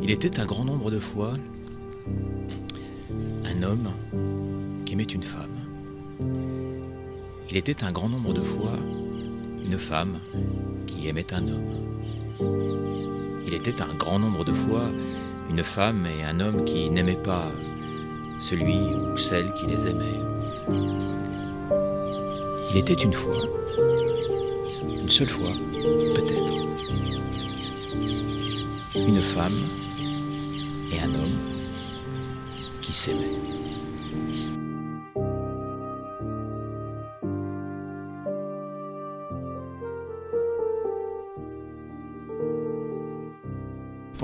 Il était un grand nombre de fois un homme qui aimait une femme. Il était un grand nombre de fois une femme qui aimait un homme. Il était un grand nombre de fois une femme et un homme qui n'aimaient pas celui ou celle qui les aimait. Il était une fois, une seule fois, peut-être, une femme et un homme qui s'aimaient.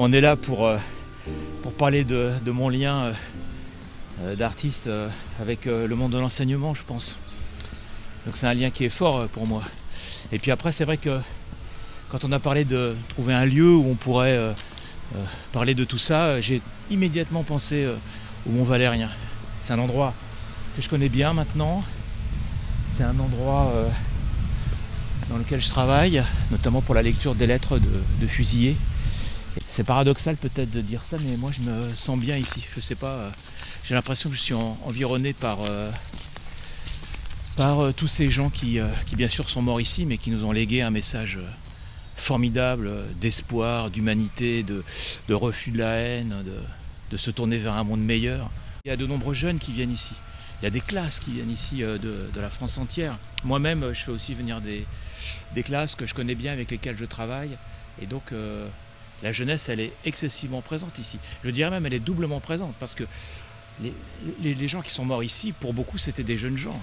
On est là pour parler de mon lien d'artiste avec le monde de l'enseignement, je pense. Donc c'est un lien qui est fort pour moi. Et puis après, c'est vrai que quand on a parlé de trouver un lieu où on pourrait parler de tout ça, j'ai immédiatement pensé au Mont Valérien. C'est un endroit que je connais bien maintenant. C'est un endroit dans lequel je travaille, notamment pour la lecture des lettres de fusillés. C'est paradoxal peut-être de dire ça, mais moi je me sens bien ici. Je sais pas, j'ai l'impression que je suis environné par tous ces gens qui bien sûr sont morts ici, mais qui nous ont légué un message formidable d'espoir, d'humanité, de refus de la haine, de se tourner vers un monde meilleur. Il y a de nombreux jeunes qui viennent ici. Il y a des classes qui viennent ici de la France entière. Moi-même, je fais aussi venir des classes que je connais bien, avec lesquelles je travaille. Et donc, la jeunesse, elle est excessivement présente ici. Je dirais même, elle est doublement présente, parce que les gens qui sont morts ici, pour beaucoup, c'était des jeunes gens.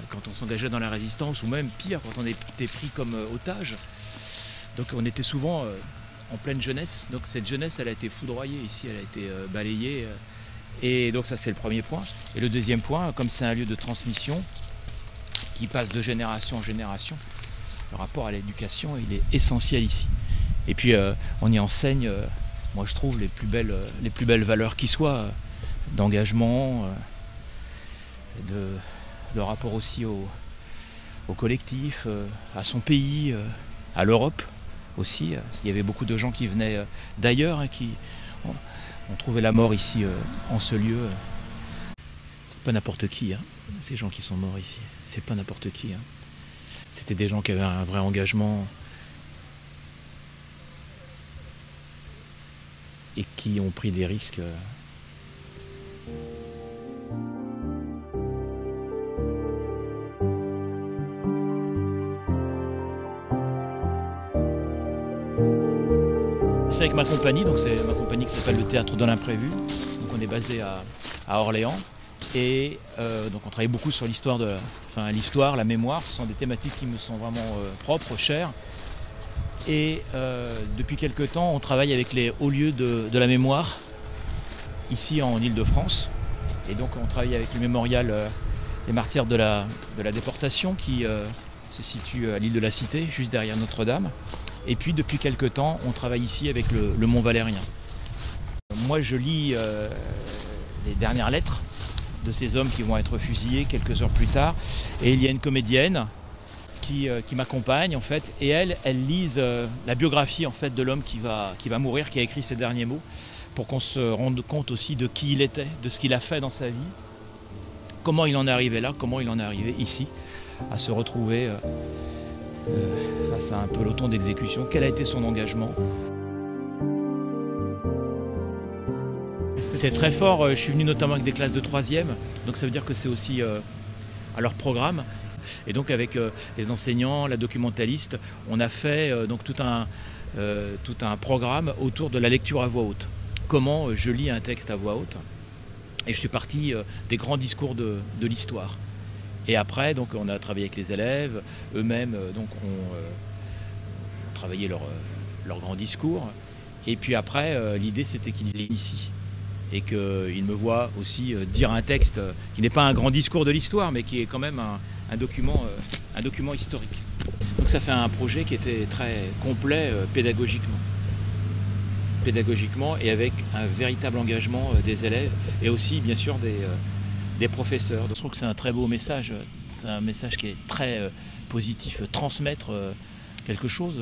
Quand on s'engageait dans la résistance, ou même pire, quand on était pris comme otage. Donc on était souvent en pleine jeunesse. Donc cette jeunesse, elle a été foudroyée ici, elle a été balayée. Et donc ça, c'est le premier point. Et le deuxième point, comme c'est un lieu de transmission qui passe de génération en génération, le rapport à l'éducation, il est essentiel ici. Et puis on y enseigne, moi je trouve, les plus belles valeurs qui soient, d'engagement, de rapport aussi au collectif, à son pays, à l'Europe aussi. Il y avait beaucoup de gens qui venaient d'ailleurs, hein, qui ont trouvé la mort ici, en ce lieu. C'est pas n'importe qui, hein, ces gens qui sont morts ici. C'est pas n'importe qui. Hein. C'était des gens qui avaient un vrai engagement et qui ont pris des risques. C'est avec ma compagnie, donc c'est ma compagnie qui s'appelle le Théâtre de l'Imprévu. Donc on est basé à Orléans et donc on travaille beaucoup sur l'histoire, la mémoire. Ce sont des thématiques qui me sont vraiment propres, chères. Et depuis quelque temps, on travaille avec les hauts lieux de la mémoire ici en Île-de-France. Et donc on travaille avec le mémorial des martyrs de la déportation qui se situe à l'île de la Cité, juste derrière Notre-Dame. Et puis depuis quelque temps, on travaille ici avec le Mont Valérien. Moi, je lis les dernières lettres de ces hommes qui vont être fusillés quelques heures plus tard. Et il y a une comédienne qui m'accompagne en fait, et elle lise la biographie en fait de l'homme qui va mourir, qui a écrit ces derniers mots, pour qu'on se rende compte aussi de qui il était, de ce qu'il a fait dans sa vie, comment il en est arrivé là, comment il en est arrivé ici, à se retrouver face à un peloton d'exécution. Quel a été son engagement? C'est très fort. Je suis venu notamment avec des classes de 3e, donc ça veut dire que c'est aussi à leur programme. Et donc avec les enseignants, la documentaliste, on a fait donc tout un programme autour de la lecture à voix haute. Comment je lis un texte à voix haute. Et je suis parti des grands discours de l'histoire. Et après, donc, on a travaillé avec les élèves, eux-mêmes donc, ont travaillé leur grand discours. Et puis après, l'idée, c'était qu'ils lisent ici. Et qu'ils me voient aussi dire un texte qui n'est pas un grand discours de l'histoire, mais qui est quand même un document historique. Donc ça fait un projet qui était très complet pédagogiquement et avec un véritable engagement des élèves et aussi, bien sûr, des professeurs. Donc, je trouve que c'est un très beau message. C'est un message qui est très positif. Transmettre quelque chose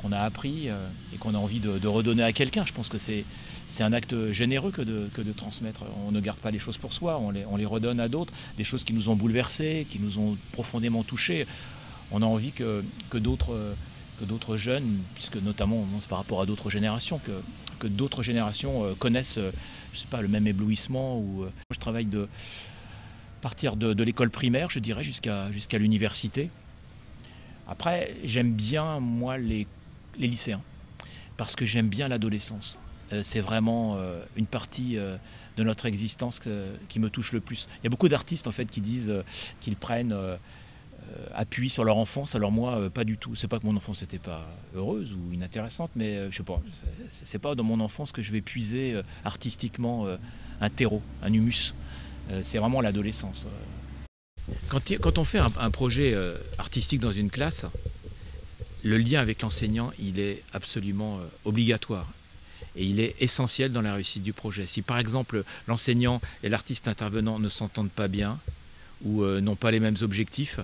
qu'on a appris et qu'on a envie de redonner à quelqu'un. Je pense que c'est un acte généreux que de transmettre. On ne garde pas les choses pour soi, on les redonne à d'autres, des choses qui nous ont bouleversés, qui nous ont profondément touchés. On a envie que d'autres jeunes, puisque notamment c'est par rapport à d'autres générations, que d'autres générations connaissent je sais pas, le même éblouissement. Je travaille de partir de l'école primaire, je dirais, jusqu'à l'université. Après, j'aime bien, moi, les lycéens, parce que j'aime bien l'adolescence. C'est vraiment une partie de notre existence qui me touche le plus. Il y a beaucoup d'artistes en fait qui disent qu'ils prennent appui sur leur enfance. Alors moi, pas du tout. C'est pas que mon enfance n'était pas heureuse ou inintéressante, mais je sais pas. C'est pas dans mon enfance que je vais puiser artistiquement un terreau, un humus. C'est vraiment l'adolescence. Quand on fait un projet artistique dans une classe, le lien avec l'enseignant, il est absolument obligatoire. Et il est essentiel dans la réussite du projet. Si par exemple l'enseignant et l'artiste intervenant ne s'entendent pas bien ou n'ont pas les mêmes objectifs,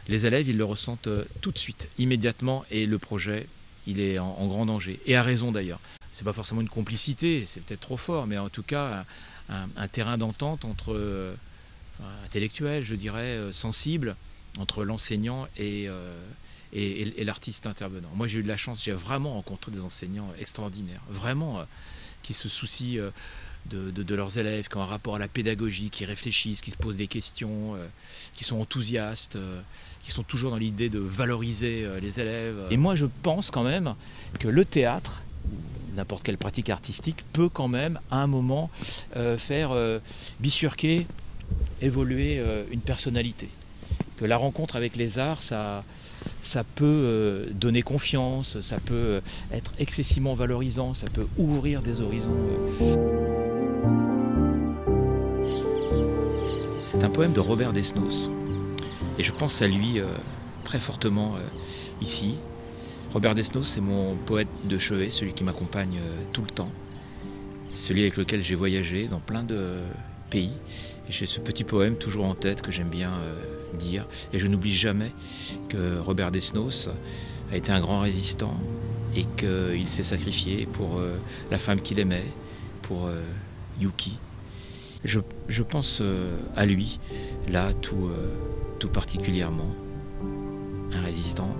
les élèves ils le ressentent tout de suite, immédiatement, et le projet il est en grand danger. Et à raison d'ailleurs. C'est pas forcément une complicité, c'est peut-être trop fort, mais en tout cas un terrain d'entente entre intellectuel, je dirais, sensible, entre l'enseignant et l'artiste intervenant. Moi j'ai eu de la chance, j'ai vraiment rencontré des enseignants extraordinaires, vraiment qui se soucient de leurs élèves, qui ont un rapport à la pédagogie, qui réfléchissent, qui se posent des questions, qui sont enthousiastes, qui sont toujours dans l'idée de valoriser les élèves. Et moi je pense quand même que le théâtre, n'importe quelle pratique artistique, peut quand même à un moment faire bifurquer, évoluer une personnalité. Que la rencontre avec les arts, ça peut donner confiance, ça peut être excessivement valorisant, ça peut ouvrir des horizons. C'est un poème de Robert Desnos. Et je pense à lui très fortement ici. Robert Desnos, c'est mon poète de chevet, celui qui m'accompagne tout le temps. Celui avec lequel j'ai voyagé dans plein de pays. Et j'ai ce petit poème toujours en tête que j'aime bien dire. Et je n'oublie jamais que Robert Desnos a été un grand résistant et qu'il s'est sacrifié pour la femme qu'il aimait, pour Yuki. Je pense à lui, là, tout particulièrement. Un résistant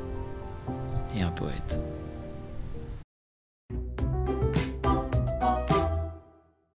et un poète.